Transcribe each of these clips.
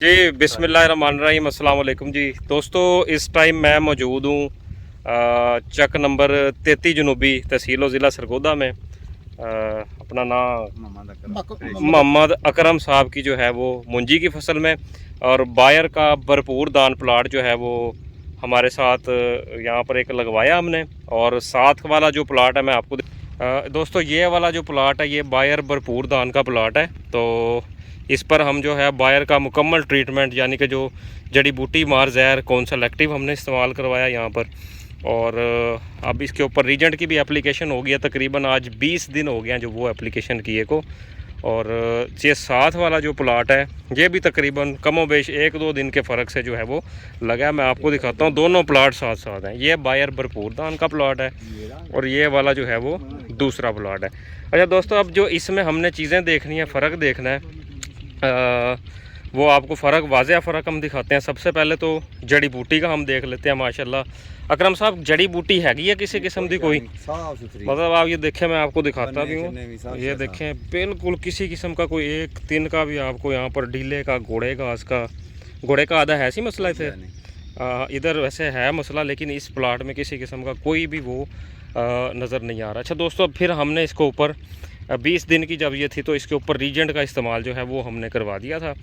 जी बिस्मिल्लाहिर्रहमानिर्रहीम अस्सलाम वालेकुम जी दोस्तों। इस टाइम मैं मौजूद हूँ चक नंबर 33 जनूबी तहसील और ज़िला सरगोदा में। अपना नाम मोहम्मद अकरम साहब की जो है वो मुंजी की फसल में, और बायर का भरपूर दान प्लाट जो है वो हमारे साथ यहाँ पर एक लगवाया हमने। और साथ वाला जो प्लाट है मैं आपको दोस्तों ये वाला जो प्लाट है ये बायर भरपूर दान का प्लाट है। तो इस पर हम जो है बायर का मुकम्मल ट्रीटमेंट यानी कि जो जड़ी बूटी मार जहर कौन सा इलेक्टिव हमने इस्तेमाल करवाया यहाँ पर। और अब इसके ऊपर रीजेंट की भी एप्लीकेशन हो गया, तकरीबन आज 20 दिन हो गए हैं जो वो एप्लीकेशन किए को। और ये साथ वाला जो प्लाट है ये भी तकरीबन कमोबेश 1-2 दिन के फ़र्क से जो है वो लगा। मैं आपको दिखाता हूँ, दोनों प्लाट साथ साथ हैं। ये बायर भरपूर दान का प्लाट है और ये वाला जो है वो दूसरा प्लाट है। अच्छा दोस्तों, अब जो इसमें हमने चीज़ें देखनी है, फ़र्क देखना है, वो आपको फ़र्क वाज़ह फ़र्क हम दिखाते हैं। सबसे पहले तो जड़ी बूटी का हम देख लेते हैं। माशाल्लाह अकरम साहब, जड़ी बूटी हैगी है किसी किस्म की कोई? मतलब आप ये देखें, मैं आपको दिखाता भी हूँ, ये देखें बिल्कुल किसी किस्म का कोई एक दिन का भी आपको यहाँ पर ढीले का घोड़े घास का घोड़े का आधा है सी मसला थे। इधर वैसे है मसला, लेकिन इस प्लाट में किसी किस्म का कोई भी वो नज़र नहीं आ रहा। अच्छा दोस्तों, फिर हमने इसको ऊपर 20 दिन की जब ये थी तो इसके ऊपर रीजेंट का इस्तेमाल जो है वो हमने करवा दिया था।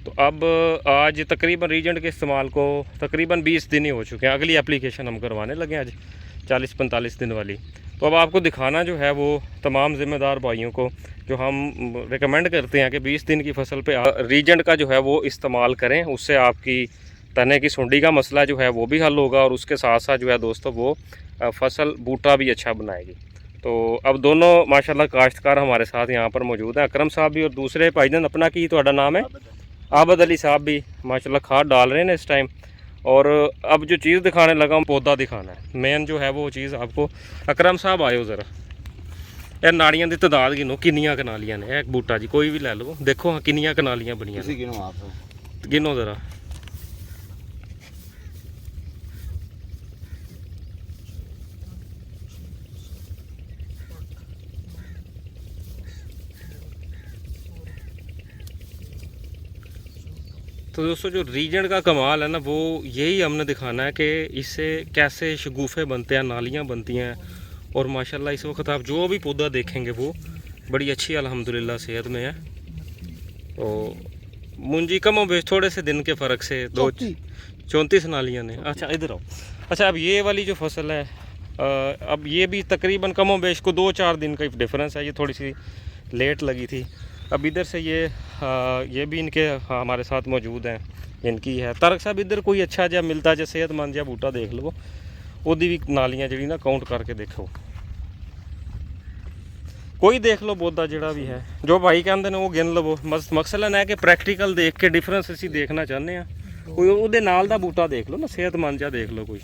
तो अब आज तकरीबन रीजेंट के इस्तेमाल को तकरीबन 20 दिन ही हो चुके हैं। अगली एप्लीकेशन हम करवाने लगे आज 40-45 दिन वाली। तो अब आपको दिखाना जो है वो तमाम ज़िम्मेदार भाइयों को जो हम रिकमेंड करते हैं कि 20 दिन की फसल पे रीजेंट का जो है वो इस्तेमाल करें। उससे आपकी तने की सुंडी का मसला जो है वो भी हल होगा और उसके साथ साथ जो है दोस्तों वो फसल बूटा भी अच्छा बनाएगी। तो अब दोनों माशाल्लाह काश्तकार हमारे साथ यहाँ पर मौजूद हैं, अकरम साहब भी और दूसरे भाईजान अपना की ਤੁਹਾਡਾ नाम है आबद अली साहब भी माशाल्लाह खाद डाल रहे हैं इस टाइम। और अब जो चीज़ दिखाने लगा हूँ पौधा दिखाना है, मेन जो है वो चीज़ आपको। अकरम साहब आयो ज़रा, ਇਹ ਨਾੜੀਆਂ ਦੀ ਤਾਦਾਦ ਗਿਣੋ ਕਿੰਨੀਆਂ ਕਨਾਲੀਆਂ ਨੇ। एक बूटा जी कोई भी ले लो, देखो हाँ किन्नियां कनालियां बनियां ने, गिनो ज़रा। तो दोस्तों जो रीजन का कमाल है ना, वो यही हमने दिखाना है कि इससे कैसे शगुफ़े बनते हैं, नालियाँ बनती हैं। और माशाल्लाह इस वक्त आप जो भी पौधा देखेंगे वो बड़ी अच्छी अल्हम्दुलिल्लाह सेहत में है। तो मुंजी कमो बेश थोड़े से दिन के फ़र्क से 34 नालियाँ ने। अच्छा इधर आओ। अच्छा, अब ये वाली जो फसल है अब ये भी तकरीबन कमो बेश को 2-4 दिन का डिफरेंस है। ये थोड़ी सी लेट लगी थी। अब इधर से ये भी इनके हमारे साथ मौजूद हैं, इनकी है। तारक साहब इधर कोई अच्छा जहा मिलता जो सेहतमंद जहा बूटा देख लो, ओदी भी नालियाँ जी ना काउंट करके देखो, कोई देख लो पौधा जड़ा भी है। जो भाई कहते हैं वो गिन लवो। मकसद है कि प्रैक्टिकल देख के डिफरेंस असीं देखना चाहते हैं। कोई उहदे नाल दा बूटा देख लो ना, सेहतमंद जहा देख लो कोई।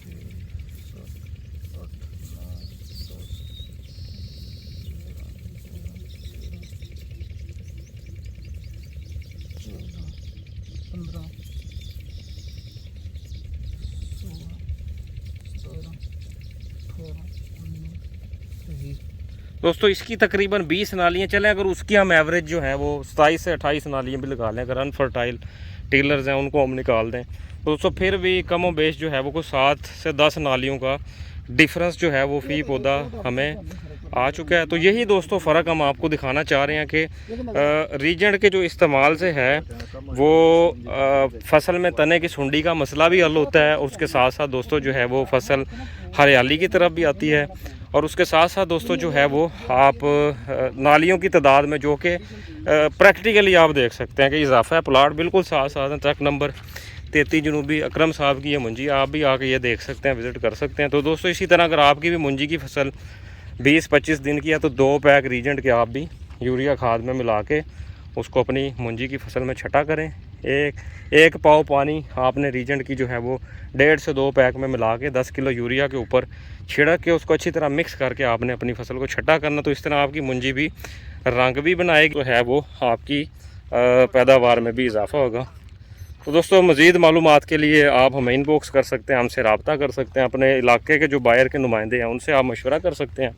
दोस्तों इसकी तकरीबन 20 नालियाँ चलें, अगर उसकी हम एवरेज जो है वो 27 से 28 नालियाँ भी लगा लें, अगर अनफर्टाइल टीलर्स हैं उनको हम निकाल दें, तो दोस्तों फिर भी कमो बेश जो है वो कोई 7 से 10 नालियों का डिफरेंस जो है वो फी पौधा हमें आ चुका है। तो यही दोस्तों फ़र्क हम आपको दिखाना चाह रहे हैं कि रीजेंट के जो इस्तेमाल से है वो फसल में तने की सुंडी का मसला भी हल होता है। उसके साथ साथ दोस्तों जो है वो फसल हरियाली की तरफ भी आती है। और उसके साथ साथ दोस्तों जो है वो आप नालियों की तादाद में जो कि प्रैक्टिकली आप देख सकते हैं कि इजाफा है। प्लाट बिल्कुल साथ साथ है। ट्रक नंबर 33 जनूबी अकरम साहब की ये मुंजी, आप भी आके ये देख सकते हैं, विज़िट कर सकते हैं। तो दोस्तों इसी तरह अगर आपकी भी मुंजी की फसल 20-25 दिन की है तो 2 पैक रीजेंट के आप भी यूरिया खाद में मिला के उसको अपनी मुंजी की फसल में छटा करें। एक पाव पानी आपने रीजेंट की जो है वो 1.5 से 2 पैक में मिला के 10 किलो यूरिया के ऊपर छिड़क के उसको अच्छी तरह मिक्स करके आपने अपनी फसल को छटा करना। तो इस तरह आपकी मुंजी भी रंग भी बनाएगी, तो है वो आपकी पैदावार में भी इजाफा होगा। तो दोस्तों मज़ीद मालूमात के लिए आप हमें इनबॉक्स कर सकते हैं, हमसे रब्ता कर सकते हैं। अपने इलाके के जो बायर के नुमाइंदे हैं उनसे आप मशवरा कर सकते हैं।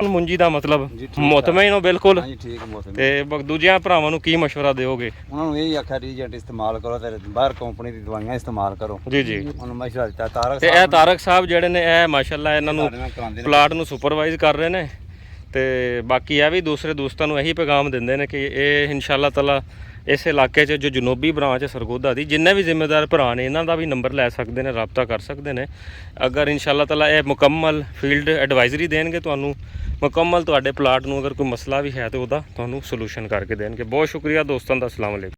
मुंजी का मतलब मुतमईन हो बिल्कुल। ਤੇ ਦੂਜਿਆਂ ਭਰਾਵਾਂ ਨੂੰ ਕੀ ਮਸ਼ਵਰਾ ਦਿਓਗੇ? ਉਹਨਾਂ ਨੂੰ ਇਹ ਆਖਿਆ ਰੀਜੈਂਟ ਇਸਤੇਮਾਲ ਕਰੋ ਤੇ ਬਾਹਰ ਕੰਪਨੀ ਦੀ ਦਵਾਈਆਂ ਇਸਤੇਮਾਲ ਕਰੋ। ਜੀ ਜੀ ਉਹਨੂੰ ਮਸ਼ਵਰਾ ਦਿੱਤਾ ਤਾਰਕ ਤੇ ਇਹ ਤਾਰਕ ਸਾਹਿਬ ਜਿਹੜੇ ਨੇ ਇਹ ਮਾਸ਼ਾਅੱਲਾ ਇਹਨਾਂ ਨੂੰ ਪਲਾਟ ਨੂੰ ਸੁਪਰਵਾਈਜ਼ ਕਰ ਰਹੇ ਨੇ ਤੇ ਬਾਕੀ ਇਹ ਵੀ ਦੂਸਰੇ ਦੋਸਤਾਂ ਨੂੰ ਇਹੀ ਪੈਗਾਮ ਦਿੰਦੇ ਨੇ ਕਿ ਇਹ ਇਨਸ਼ਾਅੱਲਾ ਤਾਲਾ ਇਸ ਇਲਾਕੇ 'ਚ ਜੋ ਜਨੂਬੀ ਬ੍ਰਾਂਚ ਹੈ ਸਰਗੋਦਾ ਦੀ ਜਿੰਨੇ ਵੀ ਜ਼ਿੰਮੇਦਾਰ ਭਰਾ ਨੇ ਇਹਨਾਂ ਦਾ ਵੀ ਨੰਬਰ ਲੈ ਸਕਦੇ ਨੇ, ਰਾਬਤਾ ਕਰ ਸਕਦੇ ਨੇ। ਅਗਰ ਇਨਸ਼ਾਅੱਲਾ ਤਾਲਾ ਇਹ ਮੁਕੰਮਲ ਫੀਲਡ ਐਡਵਾਈਜ਼ਰੀ ਦੇਣਗੇ ਤੁਹਾਨੂੰ, ਮੁਕੰਮਲ ਤੁਹਾਡੇ ਪਲਾਟ ਨੂੰ ਅਗਰ ਕੋਈ ਮਸਲਾ ਵੀ ਹੈ ਤਾਂ ਉਹਦਾ ਤੁਹਾਨੂੰ ਸੋਲੂਸ਼ਨ ਕਰਕੇ ਦੇਣਗੇ। ਬਹੁਤ ਸ਼ੁਕਰੀਆ ਦੋਸਤਾਂ ਦਾ। ਅਸਲਾਮ ਵਾਲੇਕੁਮ।